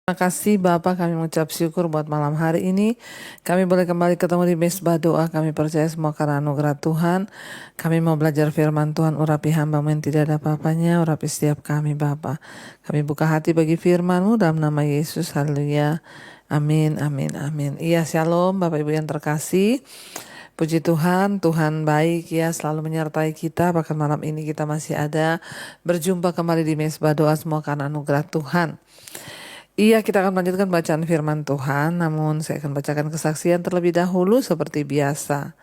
Terima kasih Bapak, kami mengucap syukur buat malam hari ini. Kami boleh kembali ketemu di Mesbah Doa. Kami percaya semua karena anugerah Tuhan. Kami mau belajar firman Tuhan, urapi hamba yang tidak ada apa-apanya, urapi setiap kami Bapak. Kami buka hati bagi firman-Mu dalam nama Yesus, haleluya. Amin, amin, amin. Iya, shalom Bapak Ibu yang terkasih. Puji Tuhan, Tuhan baik ya, selalu menyertai kita. Bahkan malam ini kita masih ada berjumpa kembali di Mesbah Doa, semua karena anugerah Tuhan. Iya, kita akan melanjutkan bacaan firman Tuhan, namun saya akan bacakan kesaksian terlebih dahulu seperti biasa.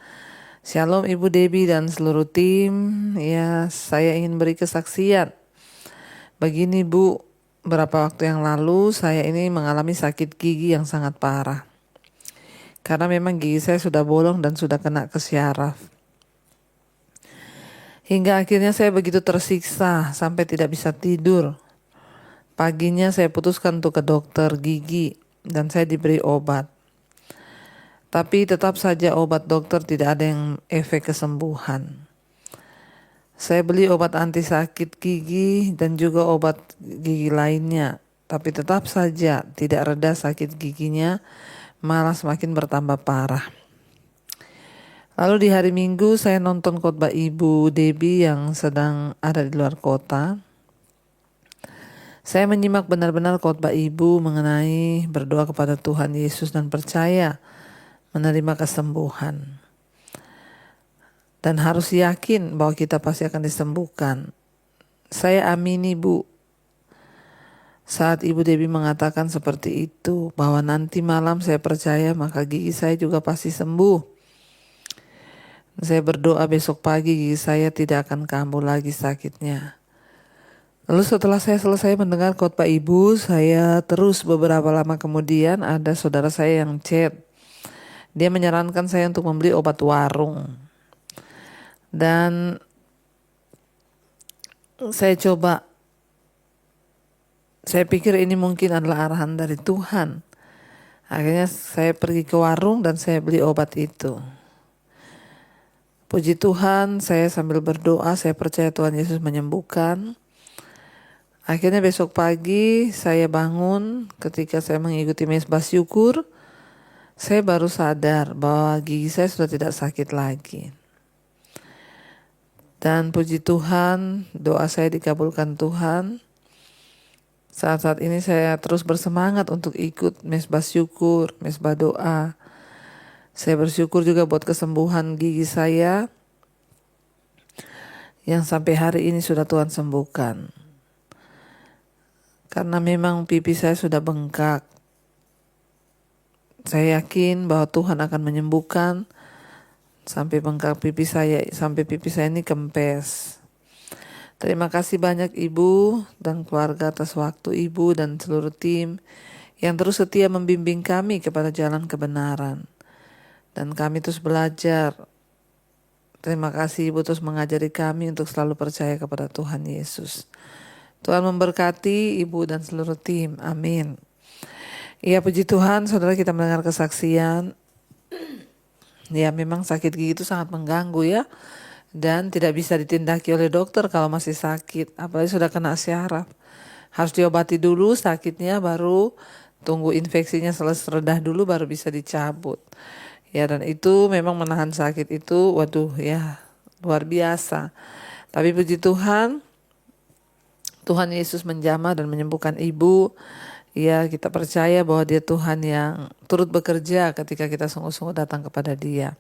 Shalom Ibu Debbie dan seluruh tim. Ya, saya ingin beri kesaksian. Begini Bu, beberapa waktu yang lalu saya ini mengalami sakit gigi yang sangat parah. Karena memang gigi saya sudah bolong dan sudah kena ke syaraf. Hingga akhirnya saya begitu tersiksa sampai tidak bisa tidur. Paginya saya putuskan untuk ke dokter gigi dan saya diberi obat. Tapi tetap saja obat dokter tidak ada yang efek kesembuhan. Saya beli obat anti sakit gigi dan juga obat gigi lainnya. Tapi tetap saja tidak reda sakit giginya, malah semakin bertambah parah. Lalu di hari Minggu saya nonton khotbah Ibu Debbie yang sedang ada di luar kota. Saya menyimak benar-benar khotbah Ibu mengenai berdoa kepada Tuhan Yesus dan percaya menerima kesembuhan. Dan harus yakin bahwa kita pasti akan disembuhkan. Saya amini Bu. Saat Ibu Debbie mengatakan seperti itu, bahwa nanti malam saya percaya maka gigi saya juga pasti sembuh. Saya berdoa besok pagi gigi saya tidak akan kambuh lagi sakitnya. Lalu setelah saya selesai mendengar khotbah Ibu, saya terus beberapa lama kemudian ada saudara saya yang chat. Dia menyarankan saya untuk membeli obat warung. Dan saya coba, saya pikir ini mungkin adalah arahan dari Tuhan. Akhirnya saya pergi ke warung dan saya beli obat itu. Puji Tuhan, saya sambil berdoa, saya percaya Tuhan Yesus menyembuhkan. Akhirnya besok pagi saya bangun ketika saya mengikuti mesbah syukur. Saya baru sadar bahwa gigi saya sudah tidak sakit lagi. Dan puji Tuhan, doa saya dikabulkan Tuhan. Saat-saat ini saya terus bersemangat untuk ikut mesbah syukur, mesbah doa. Saya bersyukur juga buat kesembuhan gigi saya yang sampai hari ini sudah Tuhan sembuhkan. Karena memang pipi saya sudah bengkak. Saya yakin bahwa Tuhan akan menyembuhkan sampai bengkak pipi saya, sampai pipi saya ini kempes. Terima kasih banyak Ibu dan keluarga atas waktu Ibu dan seluruh tim yang terus setia membimbing kami kepada jalan kebenaran. Dan kami terus belajar. Terima kasih Ibu terus mengajari kami untuk selalu percaya kepada Tuhan Yesus. Tuhan memberkati Ibu dan seluruh tim. Amin. Ya, puji Tuhan, saudara, kita mendengar kesaksian. Ya, memang sakit gigi itu sangat mengganggu ya. Dan tidak bisa ditindaki oleh dokter kalau masih sakit. Apalagi sudah kena syaraf. Harus diobati dulu sakitnya, baru tunggu infeksinya selesai redah dulu baru bisa dicabut. Ya, dan itu memang menahan sakit itu, waduh ya, luar biasa. Tapi puji Tuhan, Tuhan Yesus menjamah dan menyembuhkan Ibu. Ya, kita percaya bahwa Dia Tuhan yang turut bekerja ketika kita sungguh-sungguh datang kepada Dia.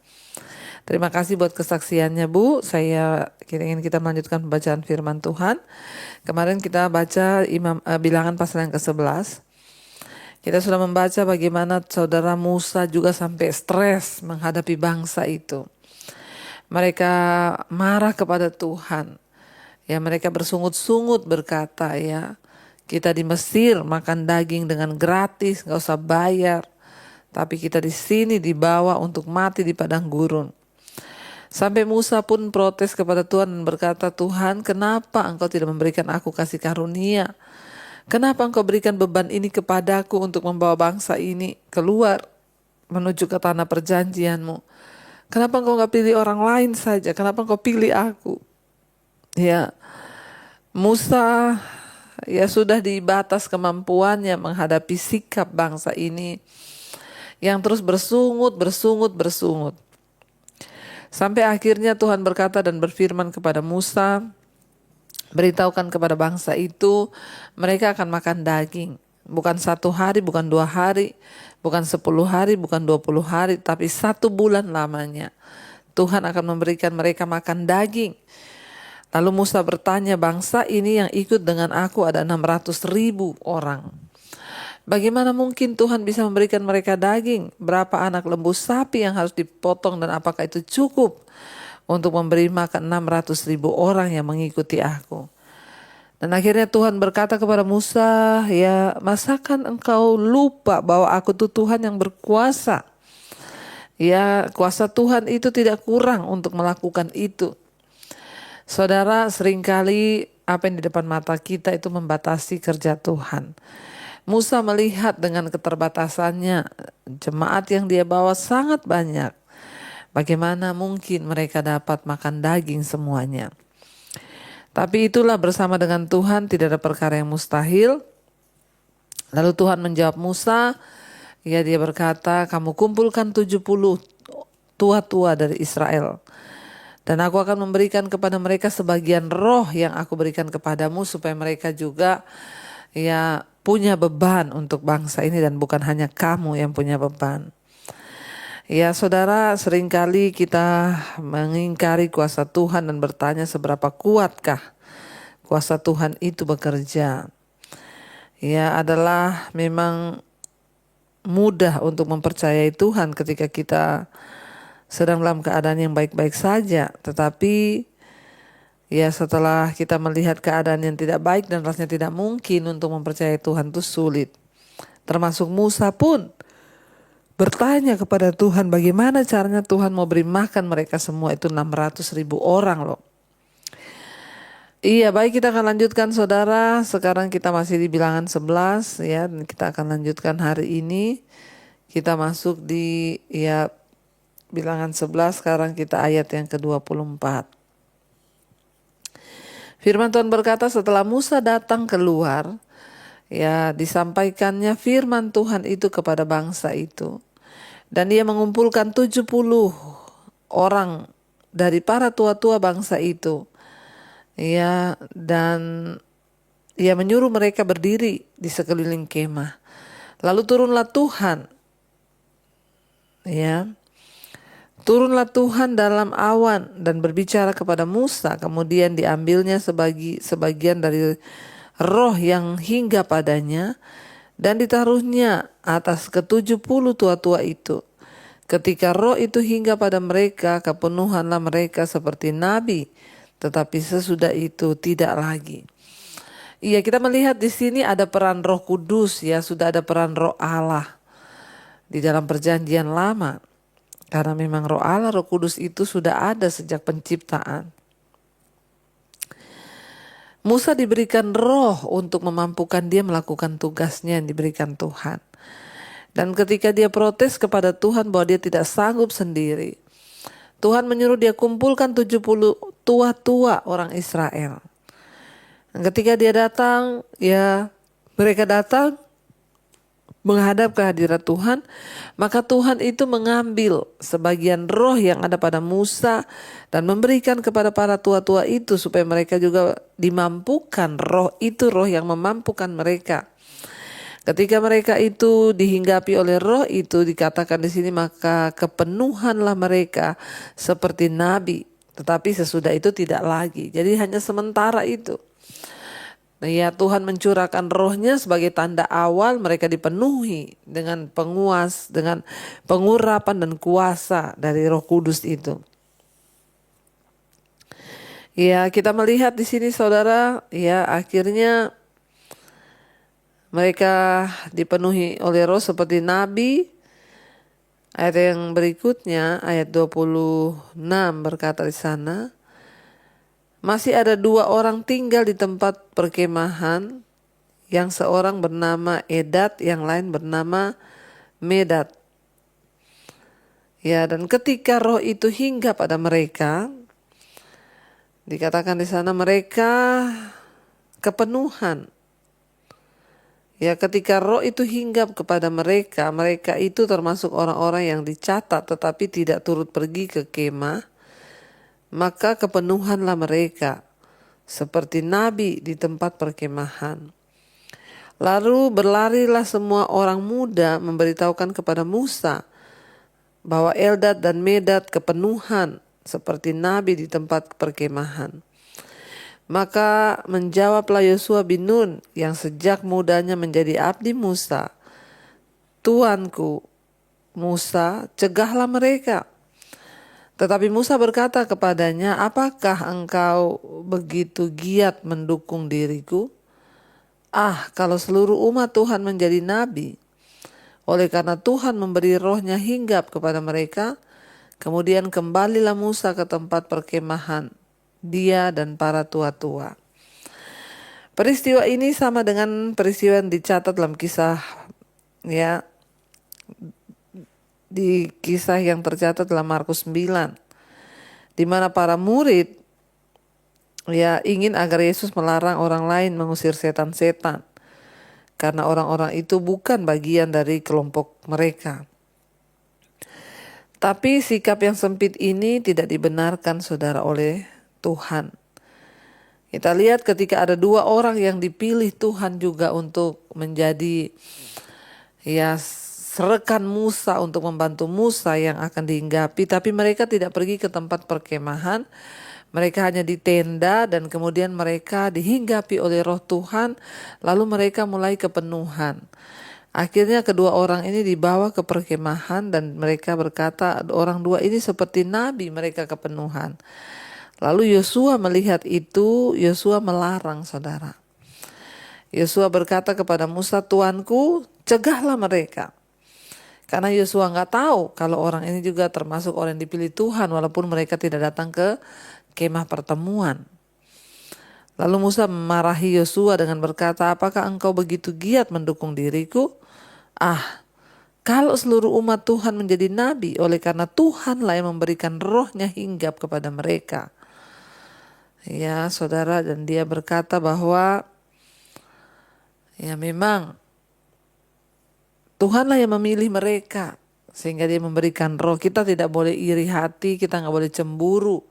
Terima kasih buat kesaksiannya Bu. Saya ingin kita melanjutkan pembacaan firman Tuhan. Kemarin kita baca Bilangan pasal yang ke-11. Kita sudah membaca bagaimana saudara Musa juga sampai stres menghadapi bangsa itu. Mereka marah kepada Tuhan. Ya, mereka bersungut-sungut berkata ya, kita di Mesir makan daging dengan gratis, gak usah bayar. Tapi kita di sini dibawa untuk mati di padang gurun. Sampai Musa pun protes kepada Tuhan dan berkata, Tuhan, kenapa engkau tidak memberikan aku kasih karunia? Kenapa engkau berikan beban ini kepadaku untuk membawa bangsa ini keluar menuju ke tanah perjanjianmu? Kenapa engkau gak pilih orang lain saja? Kenapa engkau pilih aku? Ya, Musa ya sudah di batas kemampuannya menghadapi sikap bangsa ini yang terus bersungut. Sampai akhirnya Tuhan berkata dan berfirman kepada Musa, beritahukan kepada bangsa itu, mereka akan makan daging. Bukan 1 hari, bukan 2 hari, bukan 10 hari, bukan 20 hari, tapi 1 bulan lamanya. Tuhan akan memberikan mereka makan daging. Lalu Musa bertanya, bangsa ini yang ikut dengan aku ada 600.000 orang. Bagaimana mungkin Tuhan bisa memberikan mereka daging? Berapa anak lembu sapi yang harus dipotong dan apakah itu cukup untuk memberi makan 600.000 orang yang mengikuti aku? Dan akhirnya Tuhan berkata kepada Musa, ya masakan engkau lupa bahwa aku tuh Tuhan yang berkuasa? Ya, kuasa Tuhan itu tidak kurang untuk melakukan itu. Saudara, seringkali apa yang di depan mata kita itu membatasi kerja Tuhan. Musa melihat dengan keterbatasannya, jemaat yang dia bawa sangat banyak. Bagaimana mungkin mereka dapat makan daging semuanya? Tapi itulah, bersama dengan Tuhan tidak ada perkara yang mustahil. Lalu Tuhan menjawab Musa, ya dia berkata, kamu kumpulkan 70 tua-tua dari Israel. Dan aku akan memberikan kepada mereka sebagian roh yang aku berikan kepadamu supaya mereka juga ya punya beban untuk bangsa ini dan bukan hanya kamu yang punya beban. Ya saudara, seringkali kita mengingkari kuasa Tuhan dan bertanya seberapa kuatkah kuasa Tuhan itu bekerja. Ya adalah memang mudah untuk mempercayai Tuhan ketika kita sedang dalam keadaan yang baik-baik saja. Tetapi ya setelah kita melihat keadaan yang tidak baik dan rasanya tidak mungkin untuk mempercayai Tuhan itu sulit. Termasuk Musa pun bertanya kepada Tuhan bagaimana caranya Tuhan mau beri makan mereka semua itu 600.000 orang loh. Iya, baik, kita akan lanjutkan saudara. Sekarang kita masih di bilangan 11 ya, dan kita akan lanjutkan hari ini. Kita masuk di ya bilangan 11, sekarang kita ayat yang ke-24. Firman Tuhan berkata, setelah Musa datang keluar, ya disampaikannya firman Tuhan itu kepada bangsa itu. Dan dia mengumpulkan 70 orang dari para tua-tua bangsa itu. Ya, dan ia menyuruh mereka berdiri di sekeliling kemah. Lalu turunlah Tuhan. Ya. Turunlah Tuhan dalam awan dan berbicara kepada Musa. Kemudian diambilnya sebagian dari roh yang hingga padanya dan ditaruhnya atas ke-70 tua-tua itu. Ketika roh itu hingga pada mereka, kepenuhanlah mereka seperti nabi. Tetapi sesudah itu tidak lagi. Iya, kita melihat di sini ada peran Roh Kudus ya, sudah ada peran Roh Allah di dalam perjanjian lama. Karena memang Roh Allah, Roh Kudus itu sudah ada sejak penciptaan. Musa diberikan roh untuk memampukan dia melakukan tugasnya yang diberikan Tuhan. Dan ketika dia protes kepada Tuhan bahwa dia tidak sanggup sendiri, Tuhan menyuruh dia kumpulkan 70 tua-tua orang Israel. Dan ketika dia datang, ya mereka datang menghadap kehadirat Tuhan, maka Tuhan itu mengambil sebagian roh yang ada pada Musa dan memberikan kepada para tua-tua itu supaya mereka juga dimampukan. Roh itu roh yang memampukan mereka. Ketika mereka itu dihinggapi oleh roh itu, dikatakan di sini, maka kepenuhanlah mereka seperti nabi. Tetapi sesudah itu tidak lagi. Jadi hanya sementara itu. Nah ya, Tuhan mencurahkan rohnya sebagai tanda awal mereka dipenuhi dengan dengan pengurapan dan kuasa dari Roh Kudus itu. Ya, kita melihat di sini saudara, ya akhirnya mereka dipenuhi oleh roh seperti nabi. Ayat yang berikutnya, ayat 26 berkata di sana, masih ada 2 orang tinggal di tempat perkemahan, yang seorang bernama Edat, yang lain bernama Medat. Ya, dan ketika roh itu hingga pada mereka, dikatakan di sana mereka kepenuhan. Ya, ketika roh itu hinggap kepada mereka, mereka itu termasuk orang-orang yang dicatat tetapi tidak turut pergi ke kemah, maka kepenuhanlah mereka seperti nabi di tempat perkemahan. Lalu berlarilah semua orang muda memberitahukan kepada Musa bahwa Eldad dan Medad kepenuhan seperti nabi di tempat perkemahan. Maka menjawablah Yosua bin Nun yang sejak mudanya menjadi abdi Musa, "Tuanku Musa, cegahlah mereka." Tetapi Musa berkata kepadanya, "Apakah engkau begitu giat mendukung diriku? Kalau seluruh umat Tuhan menjadi nabi, oleh karena Tuhan memberi rohnya hinggap kepada mereka." Kemudian kembalilah Musa ke tempat perkemahan, dia dan para tua-tua. Peristiwa ini sama dengan peristiwa yang dicatat dalam kisah, ya, di kisah yang tercatat dalam Markus 9, di mana para murid ingin agar Yesus melarang orang lain mengusir setan-setan karena orang-orang itu bukan bagian dari kelompok mereka. Tapi sikap yang sempit ini tidak dibenarkan, saudara, oleh Tuhan. Kita lihat ketika ada 2 orang yang dipilih Tuhan juga untuk menjadi rekan Musa, untuk membantu Musa yang akan dihinggapi, tapi mereka tidak pergi ke tempat perkemahan. Mereka hanya di tenda dan kemudian mereka dihinggapi oleh roh Tuhan, lalu mereka mulai kepenuhan. Akhirnya kedua orang ini dibawa ke perkemahan dan mereka berkata, orang 2 ini seperti nabi, mereka kepenuhan. Lalu Yosua melihat itu, Yosua melarang, saudara. Yosua berkata kepada Musa, "Tuanku, cegahlah mereka." Karena Yosua nggak tahu kalau orang ini juga termasuk orang yang dipilih Tuhan walaupun mereka tidak datang ke kemah pertemuan. Lalu Musa memarahi Yosua dengan berkata, "Apakah engkau begitu giat mendukung diriku? Kalau seluruh umat Tuhan menjadi nabi, oleh karena Tuhanlah yang memberikan rohnya hinggap kepada mereka." Ya, saudara, dan dia berkata bahwa memang Tuhanlah yang memilih mereka sehingga dia memberikan roh. Kita tidak boleh iri hati, kita nggak boleh cemburu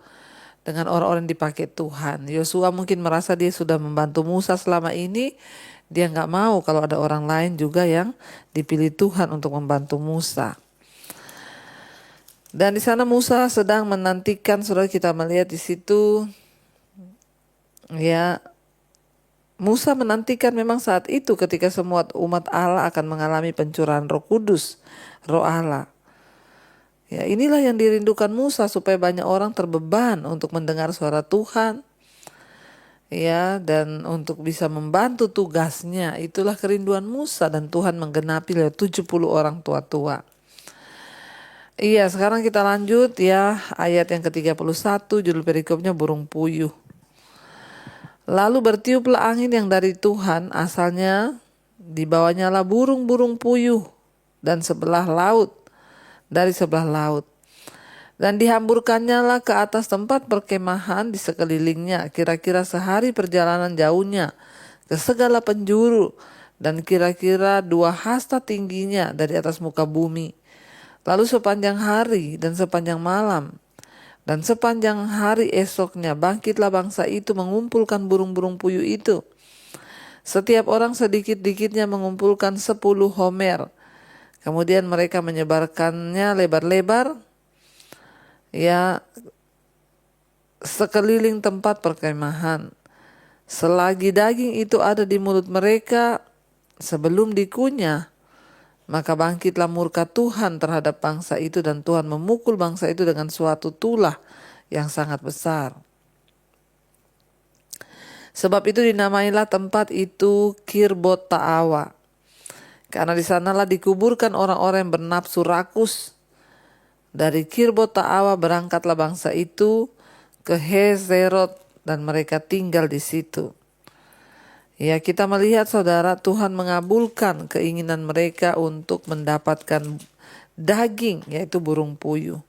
dengan orang-orang yang dipakai Tuhan. Yosua mungkin merasa dia sudah membantu Musa selama ini, dia nggak mau kalau ada orang lain juga yang dipilih Tuhan untuk membantu Musa. Dan di sana Musa sedang menantikan, saudara, kita melihat di situ, Musa menantikan memang saat itu ketika semua umat Allah akan mengalami pencurahan Roh Kudus, Roh Allah. Inilah yang dirindukan Musa supaya banyak orang terbeban untuk mendengar suara Tuhan. Dan untuk bisa membantu tugasnya. Itulah kerinduan Musa dan Tuhan menggenapi lewat 70 orang tua-tua. Sekarang kita lanjut ayat yang ke-31, judul perikopnya burung puyuh. "Lalu bertiuplah angin yang dari Tuhan, asalnya dibawanyalah burung-burung puyuh dan dari sebelah laut. Dan dihamburkannyalah ke atas tempat perkemahan di sekelilingnya, kira-kira sehari perjalanan jauhnya ke segala penjuru, dan kira-kira 2 hasta tingginya dari atas muka bumi. Lalu sepanjang hari dan sepanjang malam, dan sepanjang hari esoknya bangkitlah bangsa itu mengumpulkan burung-burung puyuh itu. Setiap orang sedikit-dikitnya mengumpulkan 10 homer. Kemudian mereka menyebarkannya lebar-lebar sekeliling tempat perkemahan. Selagi daging itu ada di mulut mereka sebelum dikunyah, maka bangkitlah murka Tuhan terhadap bangsa itu dan Tuhan memukul bangsa itu dengan suatu tulah yang sangat besar. Sebab itu dinamailah tempat itu Kirbot Ta'awa, karena di sanalah dikuburkan orang-orang yang bernafsu rakus. Dari Kirbot Ta'awa berangkatlah bangsa itu ke Hezerot dan mereka tinggal di situ." Kita melihat, saudara, Tuhan mengabulkan keinginan mereka untuk mendapatkan daging, yaitu burung puyuh.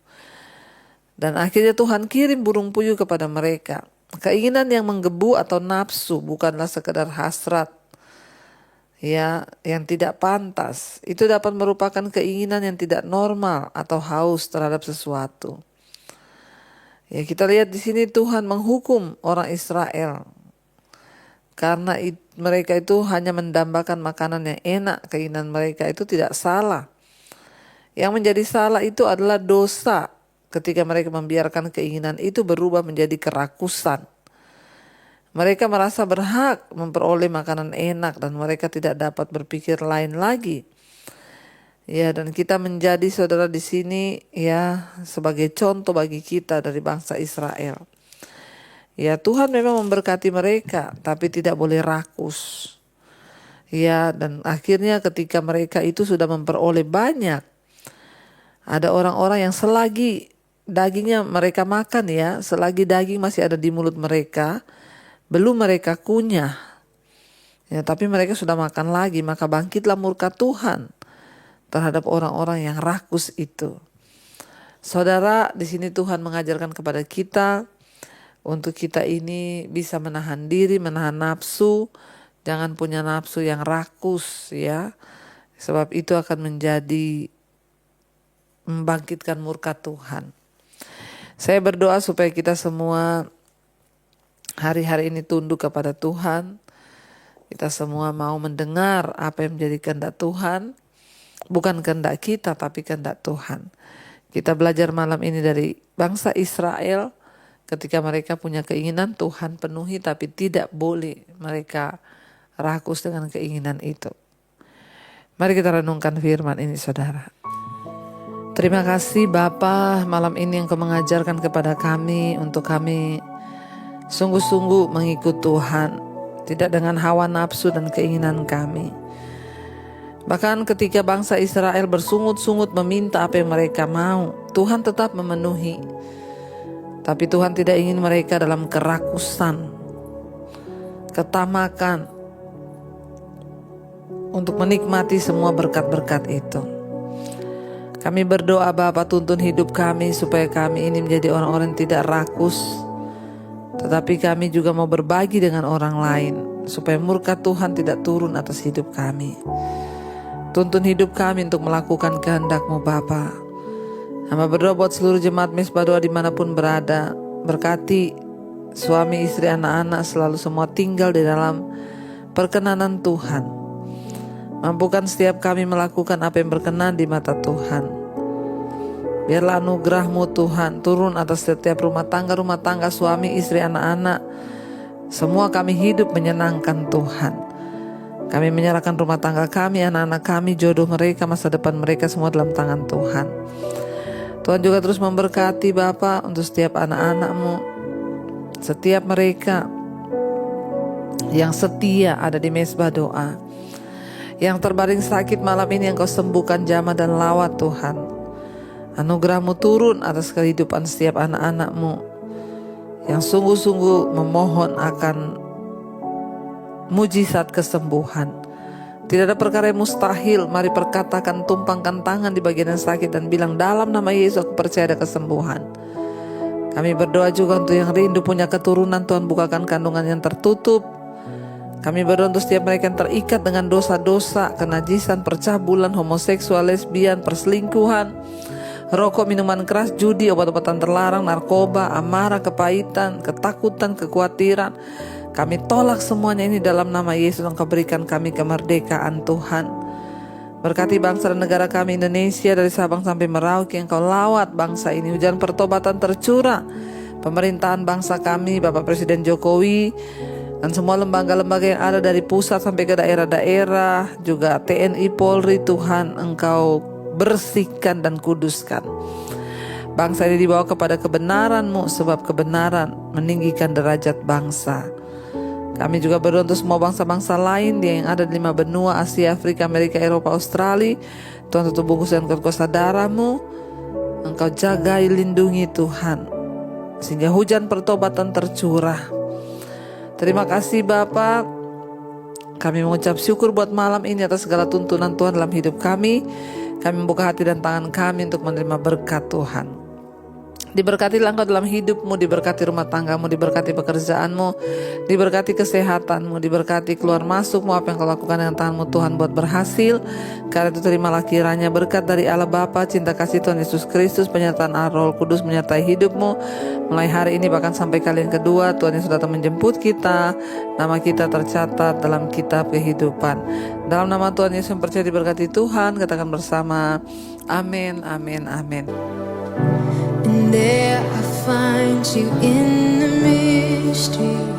Dan akhirnya Tuhan kirim burung puyuh kepada mereka. Keinginan yang menggebu atau nafsu bukanlah sekedar hasrat. ya, yang tidak pantas. Itu dapat merupakan keinginan yang tidak normal atau haus terhadap sesuatu. Ya, kita lihat di sini Tuhan menghukum orang Israel karena mereka itu hanya mendambakan makanan yang enak. Keinginan mereka itu tidak salah. Yang menjadi salah itu adalah dosa ketika mereka membiarkan keinginan itu berubah menjadi kerakusan. Mereka merasa berhak memperoleh makanan enak dan mereka tidak dapat berpikir lain lagi. Ya, dan kita menjadi saudara di sini ya sebagai contoh bagi kita dari bangsa Israel. Ya, Tuhan memang memberkati mereka, tapi tidak boleh rakus. Ya, dan akhirnya ketika mereka itu sudah memperoleh banyak, ada orang-orang yang selagi dagingnya mereka makan ya, selagi daging masih ada di mulut mereka, belum mereka kunyah. Ya, tapi mereka sudah makan lagi, maka bangkitlah murka Tuhan terhadap orang-orang yang rakus itu. Saudara, di sini Tuhan mengajarkan kepada kita untuk kita ini bisa menahan diri, menahan nafsu, jangan punya nafsu yang rakus ya. Sebab itu akan menjadi membangkitkan murka Tuhan. Saya berdoa supaya kita semua hari-hari ini tunduk kepada Tuhan. Kita semua mau mendengar apa yang menjadi kehendak Tuhan. Bukan kehendak kita, tapi kehendak Tuhan. Kita belajar malam ini dari bangsa Israel. Ketika mereka punya keinginan, Tuhan penuhi, tapi tidak boleh mereka rakus dengan keinginan itu. Mari kita renungkan firman ini, saudara. Terima kasih Bapa, malam ini Engkau mengajarkan kepada kami untuk kami sungguh-sungguh mengikut Tuhan, tidak dengan hawa nafsu dan keinginan kami. Bahkan ketika bangsa Israel bersungut-sungut meminta apa yang mereka mau, Tuhan tetap memenuhi. Tapi Tuhan tidak ingin mereka dalam kerakusan, ketamakan untuk menikmati semua berkat-berkat itu. Kami berdoa Bapa, tuntun hidup kami supaya kami ini menjadi orang-orang yang tidak rakus, tetapi kami juga mau berbagi dengan orang lain supaya murka Tuhan tidak turun atas hidup kami. Tuntun hidup kami untuk melakukan kehendak-Mu Bapa. Hamba berdoa buat seluruh jemaat Mesbah Doa dimanapun berada. Berkati suami, istri, anak-anak selalu semua tinggal di dalam perkenanan Tuhan. Mampukan setiap kami melakukan apa yang berkenan di mata Tuhan. Biarlah anugerah-Mu Tuhan turun atas setiap rumah tangga, suami, istri, anak-anak. Semua kami hidup menyenangkan Tuhan. Kami menyerahkan rumah tangga kami, anak-anak kami, jodoh mereka, masa depan mereka semua dalam tangan Tuhan. Tuhan juga terus memberkati Bapa untuk setiap anak-anak-Mu, setiap mereka yang setia ada di Mesbah Doa. Yang terbaring sakit malam ini Engkau sembuhkan jamah dan lawat Tuhan. Anugerah-Mu turun atas kehidupan setiap anak-anak-Mu yang sungguh-sungguh memohon akan mujizat kesembuhan. Tidak ada perkara yang mustahil. Mari perkatakan, tumpangkan tangan di bagian yang sakit dan bilang, dalam nama Yesus aku percaya ada kesembuhan. Kami berdoa juga untuk yang rindu punya keturunan, Tuhan bukakan kandungan yang tertutup. Kami berdoa untuk setiap mereka yang terikat dengan dosa-dosa, kenajisan, percabulan, homoseksual, lesbian, perselingkuhan, rokok, minuman keras, judi, obat-obatan terlarang, narkoba, amarah, kepahitan, ketakutan, kekhawatiran. Kami tolak semuanya ini dalam nama Yesus. Engkau berikan kami kemerdekaan Tuhan. Berkati bangsa dan negara kami Indonesia dari Sabang sampai Merauke. Engkau lawat bangsa ini. Hujan pertobatan tercurah. Pemerintahan bangsa kami, Bapak Presiden Jokowi, dan semua lembaga-lembaga yang ada dari pusat sampai ke daerah-daerah, juga TNI, Polri, Tuhan Engkau bersihkan dan kuduskan. Bangsa ini dibawa kepada kebenaran-Mu, sebab kebenaran meninggikan derajat bangsa. Kami juga berdoa untuk semua bangsa-bangsa lain yang ada di 5 benua, Asia, Afrika, Amerika, Eropa, Australia. Tuhan tutup bungkus dan kuasa darah-Mu. Engkau jagai, lindungi Tuhan, sehingga hujan pertobatan tercurah. Terima kasih Bapa. Kami mengucap syukur buat malam ini atas segala tuntunan Tuhan dalam hidup kami. Kami membuka hati dan tangan kami untuk menerima berkat Tuhan. Diberkatilah Engkau dalam hidupmu, diberkati rumah tanggamu, diberkati pekerjaanmu, diberkati kesehatanmu, diberkati keluar masukmu, apa yang kau lakukan dengan tanganmu Tuhan buat berhasil. Karena itu terimalah kiranya berkat dari Allah Bapa, cinta kasih Tuhan Yesus Kristus, penyertaan Roh Kudus menyertai hidupmu mulai hari ini bahkan sampai kali yang kedua. Tuhan Yesus datang menjemput kita, nama kita tercatat dalam kitab kehidupan. Dalam nama Tuhan Yesus yang percaya diberkati Tuhan, katakan bersama, amin, amin, amin. And there I find you in the mystery.